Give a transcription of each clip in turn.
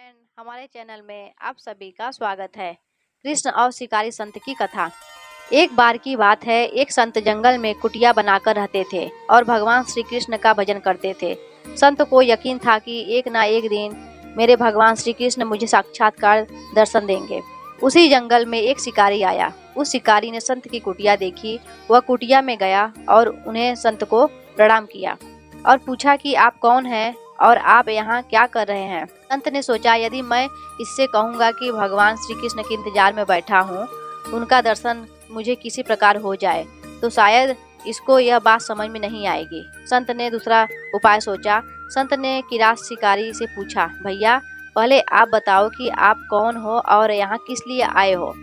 Friend, हमारे channel में आप सभी का स्वागत है। कृष्ण और शिकारी संत की कथा। एक बार की बात है, एक संत जंगल में कुटिया बनाकर रहते थे और भगवान श्री कृष्ण का भजन करते थे। संत को यकीन था कि एक ना एक दिन मेरे भगवान श्री कृष्ण मुझे साक्षात्कार दर्शन देंगे। उसी जंगल में एक शिकारी आया। उस शिकारी ने संत की कुटिया देखी। वह कुटिया में गया और उन्हें संत को प्रणाम किया और पूछा कि आप कौन हैं और आप यहाँ क्या कर रहे हैं। संत ने सोचा, यदि मैं इससे कहूँगा कि भगवान श्री कृष्ण के इंतजार में बैठा हूँ, उनका दर्शन मुझे किसी प्रकार हो जाए तो शायद इसको यह बात समझ में नहीं आएगी। संत ने दूसरा उपाय सोचा। संत ने किरात शिकारी से पूछा, भैया पहले आप बताओ कि आप कौन हो और यहाँ किस लिए आए हो।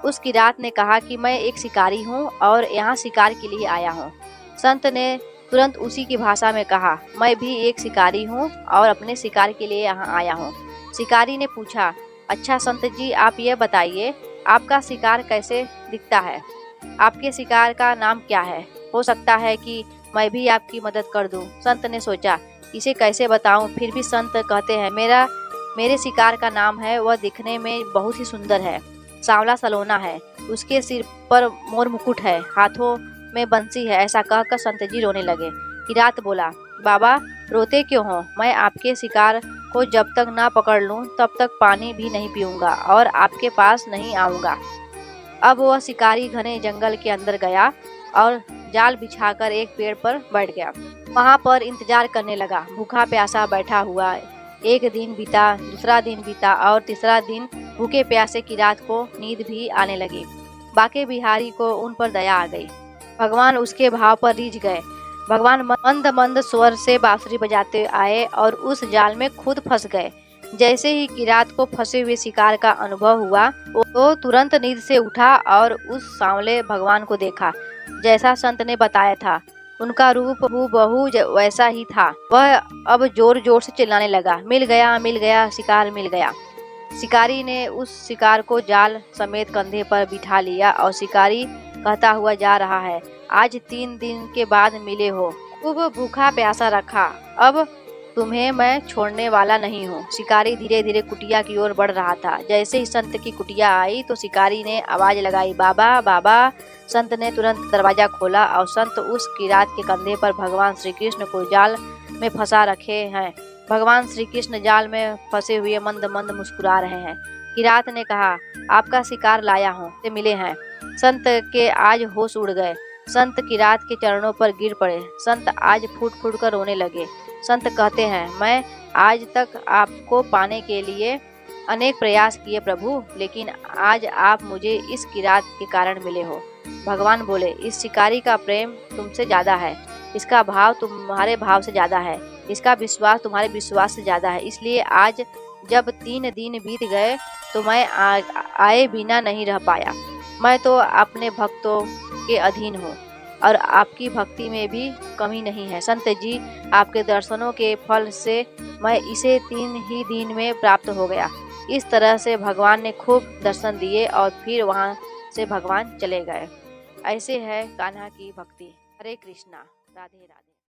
उस किरात ने कहा कि मैं एक शिकारी हूँ और यहाँ शिकार के लिए आया हूँ। संत ने तुरंत उसी की भाषा में कहा, मैं भी एक शिकारी हूँ और अपने शिकार के लिए यहाँ आया हूँ। शिकारी ने पूछा, अच्छा संत जी, आप ये बताइए आपका शिकार कैसे दिखता है, आपके शिकार का नाम क्या है। हो सकता है कि मैं भी आपकी मदद कर दूं। संत ने सोचा, इसे कैसे बताऊं। फिर भी संत कहते हैं, मेरे शिकार का नाम है, वह दिखने में बहुत ही सुंदर है, सांवला सलोना है, उसके सिर पर मोर मुकुट है, हाथों में बंसी है। ऐसा कहकर संत जी रोने लगे। किरात बोला, बाबा रोते क्यों हो, मैं आपके शिकार को जब तक ना पकड़ लूं तब तक पानी भी नहीं पीऊंगा और आपके पास नहीं आऊंगा। अब वह शिकारी घने जंगल के अंदर गया और जाल बिछाकर एक पेड़ पर बैठ गया। वहां पर इंतजार करने लगा। भूखा प्यासा बैठा हुआ। एक दिन बीता, दूसरा दिन बीता और तीसरा दिन भूखे प्यासे किरात को नींद भी आने लगी। बाके बिहारी को उन पर दया आ गई। भगवान उसके भाव पर रीझ गए। भगवान मंद मंद स्वर से बांसुरी बजाते आए और उस जाल में खुद फंस गए। जैसे ही किरात को फंसे हुए शिकार का अनुभव हुआ, वो तुरंत नींद से उठा और उस सांवले भगवान को देखा जैसा संत ने बताया था। उनका रूप हूबहू वैसा ही था। वह अब जोर जोर से चिल्लाने लगा, मिल गया, शिकार मिल गया। शिकारी ने उस शिकार को जाल समेत कंधे पर बिठा लिया और शिकारी कहता हुआ जा रहा है, आज 3 दिन के बाद मिले हो, खूब भूखा प्यासा रखा, अब तुम्हें मैं छोड़ने वाला नहीं हूँ। शिकारी धीरे धीरे कुटिया की ओर बढ़ रहा था। जैसे ही संत की कुटिया आई तो शिकारी ने आवाज लगाई, बाबा बाबा। संत ने तुरंत दरवाजा खोला और संत उस किरात के कंधे पर भगवान श्री कृष्ण को जाल में फंसा रखे हैं। भगवान श्री कृष्ण जाल में फंसे हुए मंद मंद मुस्कुरा रहे हैं। किरात ने कहा, आपका शिकार लाया हूँ, से मिले हैं। संत के आज होश उड़ गए। संत किरात के चरणों पर गिर पड़े। संत आज फूट फूट कर रोने लगे। संत कहते हैं, मैं आज तक आपको पाने के लिए अनेक प्रयास किए प्रभु, लेकिन आज आप मुझे इस किरात के कारण मिले हो। भगवान बोले, इस शिकारी का प्रेम तुमसे ज्यादा है, इसका भाव तुम्हारे भाव से ज्यादा है, इसका विश्वास तुम्हारे विश्वास से ज्यादा है। इसलिए आज जब 3 दिन बीत गए तो मैं आए बिना नहीं रह पाया। मैं तो अपने भक्तों के अधीन हूँ और आपकी भक्ति में भी कमी नहीं है। संत जी, आपके दर्शनों के फल से मैं इसे 3 ही दिन में प्राप्त हो गया। इस तरह से भगवान ने खूब दर्शन दिए और फिर वहाँ से भगवान चले गए। ऐसे है कान्हा की भक्ति। हरे कृष्णा, राधे राधे।